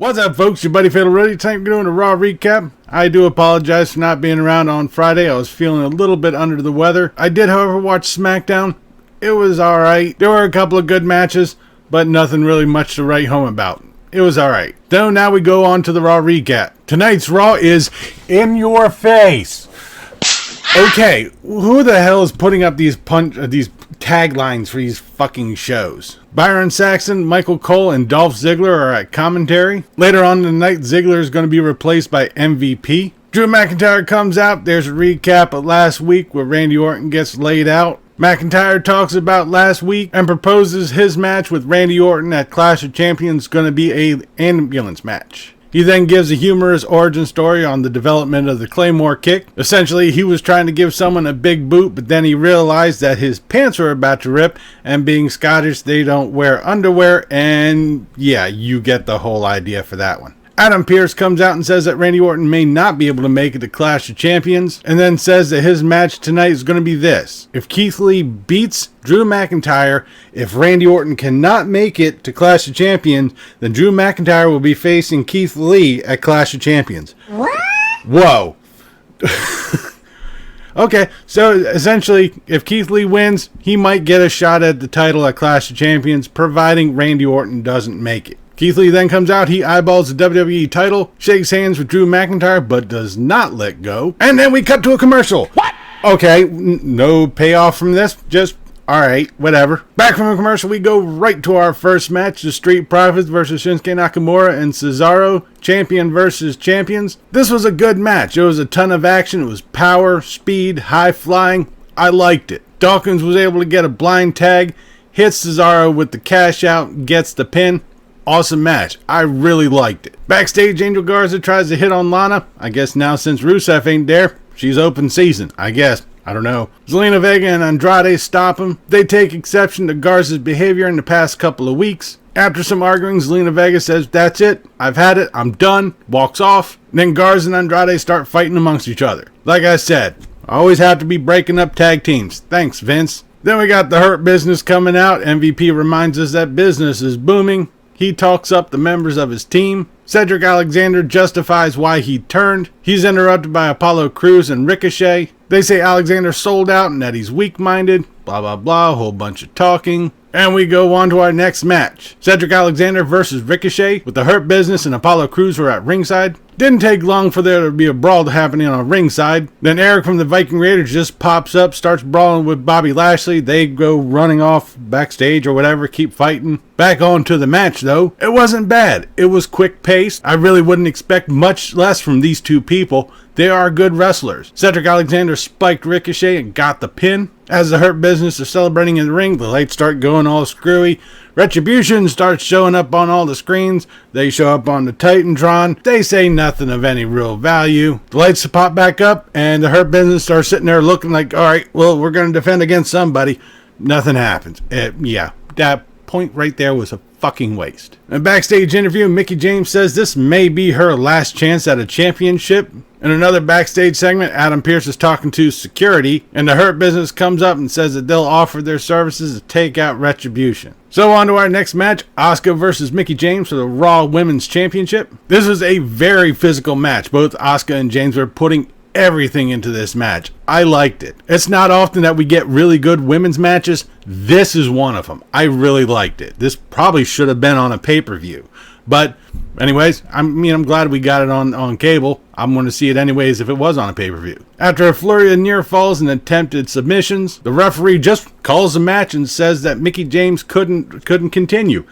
What's up, folks? Your buddy Fatalroadie. Time doing a Raw recap. I do apologize for not being around on Friday. I was feeling a little bit under the weather. I did, however, watch SmackDown. It was alright. There were a couple of good matches, but nothing really much to write home about. It was alright. So now we go on to the Raw recap. Tonight's Raw is in your face. Okay, who the hell is putting up these taglines for these fucking shows? Byron Saxton, Michael Cole, and Dolph Ziggler are at commentary. Later on in the night, Ziggler is going to be replaced by MVP. Drew McIntyre comes out. There's a recap of last week where Randy Orton gets laid out. McIntyre talks about last week and proposes his match with Randy Orton at Clash of Champions is going to be an ambulance match. He then gives a humorous origin story on the development of the Claymore kick. Essentially, he was trying to give someone a big boot, but then he realized that his pants were about to rip, and being Scottish, they don't wear underwear, and yeah, you get the whole idea for that one. Adam Pearce comes out and says that Randy Orton may not be able to make it to Clash of Champions, and then says that his match tonight is going to be this. If Keith Lee beats Drew McIntyre, if Randy Orton cannot make it to Clash of Champions, then Drew McIntyre will be facing Keith Lee at Clash of Champions. What? Whoa. Okay, so essentially, if Keith Lee wins, he might get a shot at the title at Clash of Champions, providing Randy Orton doesn't make it. Keith Lee then comes out, he eyeballs the WWE title, shakes hands with Drew McIntyre, but does not let go. And then we cut to a commercial. What? Okay, no payoff from this, just alright, whatever. Back from a commercial, we go right to our first match, the Street Profits versus Shinsuke Nakamura and Cesaro, champion versus champions. This was a good match. There was a ton of action. It was power, speed, high flying. I liked it. Dawkins was able to get a blind tag, hits Cesaro with the cash out, gets the pin. Awesome match. I really liked it. Backstage, Angel Garza tries to hit on Lana. I guess now since Rusev ain't there, she's open season. I guess. I don't know. Zelina Vega and Andrade stop him. They take exception to Garza's behavior in the past couple of weeks. After some arguing, Zelina Vega says, "That's it. I've had it. I'm done." Walks off. Then Garza and Andrade start fighting amongst each other. Like I said, I always have to be breaking up tag teams. Thanks, Vince. Then we got the Hurt Business coming out. MVP reminds us that business is booming. He talks up the members of his team. Cedric Alexander justifies why he turned. He's interrupted by Apollo Crews and Ricochet. They say Alexander sold out and that he's weak-minded. Blah, blah, blah. A whole bunch of talking. And we go on to our next match. Cedric Alexander versus Ricochet with the Hurt Business and Apollo Crews were at ringside. Didn't take long for there to be a brawl happening on ringside. Then Eric from the Viking Raiders just pops up, starts brawling with Bobby Lashley. They go running off backstage or whatever, keep fighting. Back on to the match though. It wasn't bad. It was quick paced. I really wouldn't expect much less from these two people. They are good wrestlers. Cedric Alexander spiked Ricochet and got the pin. As the Hurt Business are celebrating in the ring, the lights start going all screwy. Retribution starts showing up on all the screens. They show up on the Titantron. They say nothing of any real value. The lights pop back up, and the Hurt Business starts sitting there looking like, alright, well, we're going to defend against somebody. Nothing happens. Yeah, that point right there was a fucking waste. In a backstage interview, Mickie James says this may be her last chance at a championship. In another backstage segment, Adam Pearce is talking to security, and the Hurt Business comes up and says that they'll offer their services to take out Retribution. So on to our next match, Asuka versus Mickie James for the Raw Women's Championship. This was a very physical match. Both Asuka and James were putting everything into this match. I liked it. It's not often that we get really good women's matches. This is one of them. I really liked it. This probably should have been on a pay-per-view. But anyways, I'm glad we got it on cable. I'm going to see it anyways if it was on a pay-per-view. After a flurry of near falls and attempted submissions, the referee just calls the match and says that Mickie James couldn't continue.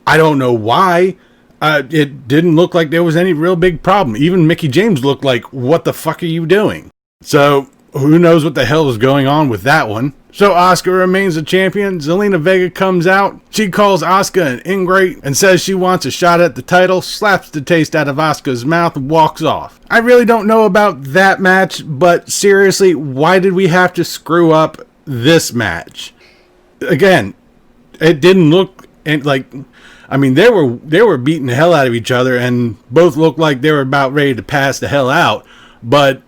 I don't know why. It didn't look like there was any real big problem. Even Mickie James looked like, what the fuck are you doing? So who knows what the hell was going on with that one. So Asuka remains the champion. Zelina Vega comes out. She calls Asuka an ingrate and says she wants a shot at the title, slaps the taste out of Asuka's mouth and walks off. I really don't know about that match, but seriously, why did we have to screw up this match? Again, it didn't look like, they were beating the hell out of each other and both looked like they were about ready to pass the hell out, but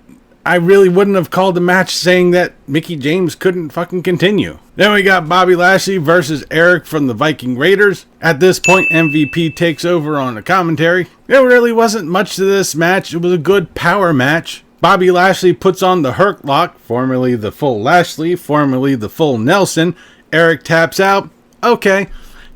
I really wouldn't have called the match saying that Mickie James couldn't fucking continue. Then we got Bobby Lashley versus Eric from the Viking Raiders. At this point, MVP takes over on the commentary. There really wasn't much to this match. It was a good power match. Bobby Lashley puts on the Hurt Lock, formerly the full Lashley, formerly the full Nelson. Eric taps out. Okay.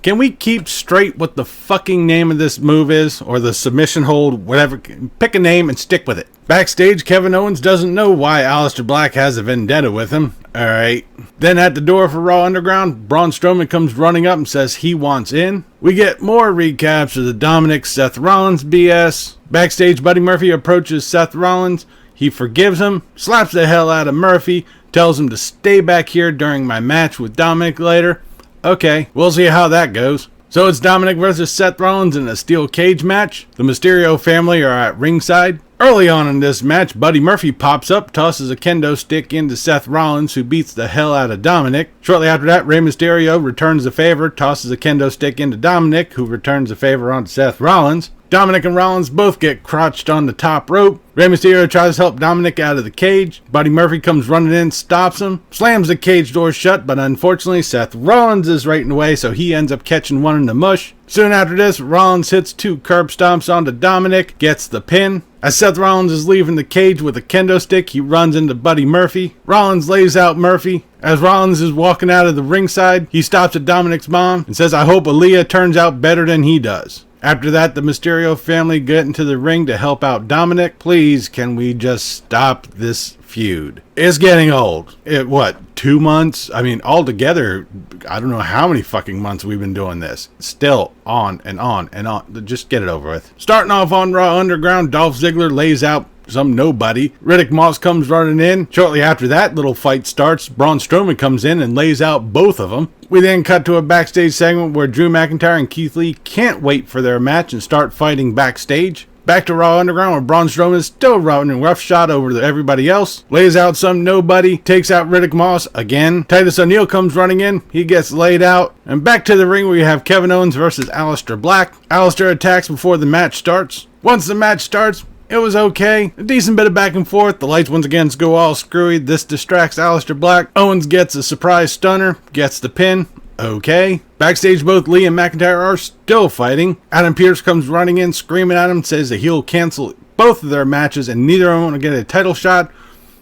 Can we keep straight what the fucking name of this move is? Or the submission hold, whatever. Pick a name and stick with it. Backstage, Kevin Owens doesn't know why Aleister Black has a vendetta with him. Alright. Then at the door for Raw Underground, Braun Strowman comes running up and says he wants in. We get more recaps of the Dominic Seth Rollins BS. Backstage, Buddy Murphy approaches Seth Rollins. He forgives him, slaps the hell out of Murphy, tells him to stay back here during my match with Dominic later. Okay, we'll see how that goes. So it's Dominic versus Seth Rollins in a steel cage match. The Mysterio family are at ringside. Early on in this match, Buddy Murphy pops up, tosses a kendo stick into Seth Rollins, who beats the hell out of Dominic. Shortly after that, Rey Mysterio returns the favor, tosses a kendo stick into Dominic, who returns the favor onto Seth Rollins. Dominic and Rollins both get crotched on the top rope. Rey Mysterio tries to help Dominic out of the cage. Buddy Murphy comes running in, stops him, slams the cage door shut, but unfortunately Seth Rollins is right in the way, so he ends up catching one in the mush. Soon after this, Rollins hits 2 curb stomps onto Dominic, gets the pin. As Seth Rollins is leaving the cage with a kendo stick, he runs into Buddy Murphy. Rollins lays out Murphy. As Rollins is walking out of the ringside, he stops at Dominic's mom and says, "I hope Aaliyah turns out better than he does." After that, the Mysterio family get into the ring to help out Dominic. Please, can we just stop this feud? It's getting old. 2 months? I mean, altogether, I don't know how many fucking months we've been doing this. Still on and on and on. Just get it over with. Starting off on Raw Underground, Dolph Ziggler lays out some nobody. Riddick Moss comes running in. Shortly after that little fight starts, Braun Strowman comes in and lays out both of them. We then cut to a backstage segment where Drew McIntyre and Keith Lee can't wait for their match and start fighting backstage. Back to Raw Underground where Braun Strowman is still running roughshod over everybody else. Lays out some nobody. Takes out Riddick Moss again. Titus O'Neil comes running in. He gets laid out. And back to the ring where we have Kevin Owens versus Aleister Black. Aleister attacks before the match starts. Once the match starts, it was okay. A decent bit of back and forth. The lights once again go all screwy. This distracts Aleister Black. Owens gets a surprise stunner. Gets the pin. Okay. Backstage, both Lee and McIntyre are still fighting. Adam Pearce comes running in, screaming at him, says that he'll cancel both of their matches and neither of them will get a title shot.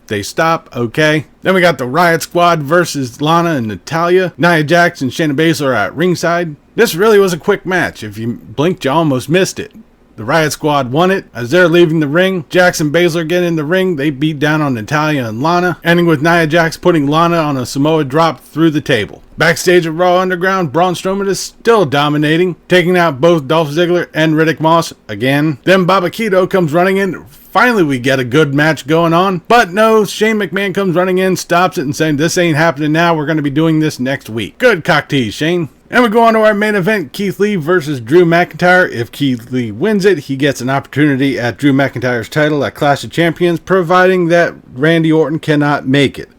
They stop. Okay. Then we got the Riot Squad versus Lana and Natalya. Nia Jax and Shayna Baszler are at ringside. This really was a quick match. If you blinked, you almost missed it. The Riot Squad won it. As they're leaving the ring, Jax and Baszler get in the ring. They beat down on Natalya and Lana, ending with Nia Jax putting Lana on a Samoa drop through the table. Backstage at Raw Underground, Braun Strowman is still dominating, taking out both Dolph Ziggler and Riddick Moss again. Then Baba Keto comes running in. Finally, we get a good match going on. But no, Shane McMahon comes running in, stops it, and saying, "This ain't happening now. We're going to be doing this next week." Good cock tease, Shane. And we go on to our main event, Keith Lee versus Drew McIntyre. If Keith Lee wins it, he gets an opportunity at Drew McIntyre's title at Clash of Champions, providing that Randy Orton cannot make it.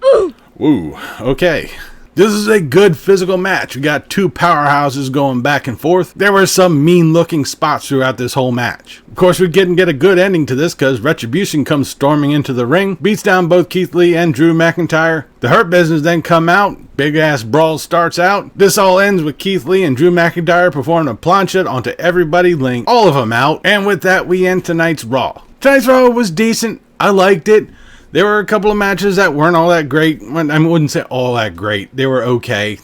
Ooh, okay. This is a good physical match. We got 2 powerhouses going back and forth. There were some mean-looking spots throughout this whole match. Of course, we didn't get a good ending to this because Retribution comes storming into the ring, beats down both Keith Lee and Drew McIntyre. The Hurt Business then come out. Big-ass brawl starts out. This all ends with Keith Lee and Drew McIntyre performing a plancha onto everybody, laying all of them out. And with that, we end tonight's Raw. Tonight's Raw was decent. I liked it. There were a couple of matches that weren't all that great. I wouldn't say all that great. They were okay.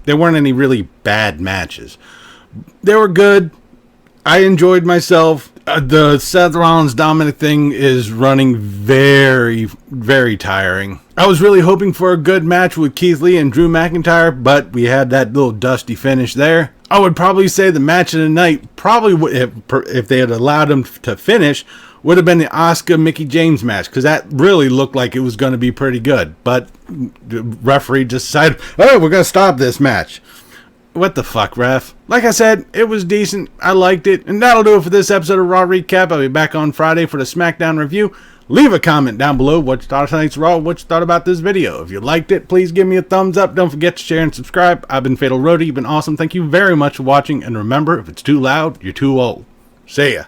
There weren't any really bad matches. They were good. I enjoyed myself. The Seth Rollins Dominic thing is running very, very tiring. I was really hoping for a good match with Keith Lee and Drew McIntyre, but we had that little dusty finish there. I would probably say the match of the night, probably if they had allowed him to finish, would have been the Asuka Mickie James match, because that really looked like it was going to be pretty good. But the referee just decided, oh, we're going to stop this match. What the fuck, ref? Like I said, it was decent. I liked it. And that'll do it for this episode of Raw Recap. I'll be back on Friday for the SmackDown review. Leave a comment down below what you thought of tonight's Raw, what you thought about this video. If you liked it, please give me a thumbs up. Don't forget to share and subscribe. I've been Fatalroadie. You've been awesome. Thank you very much for watching. And remember, if it's too loud, you're too old. See ya.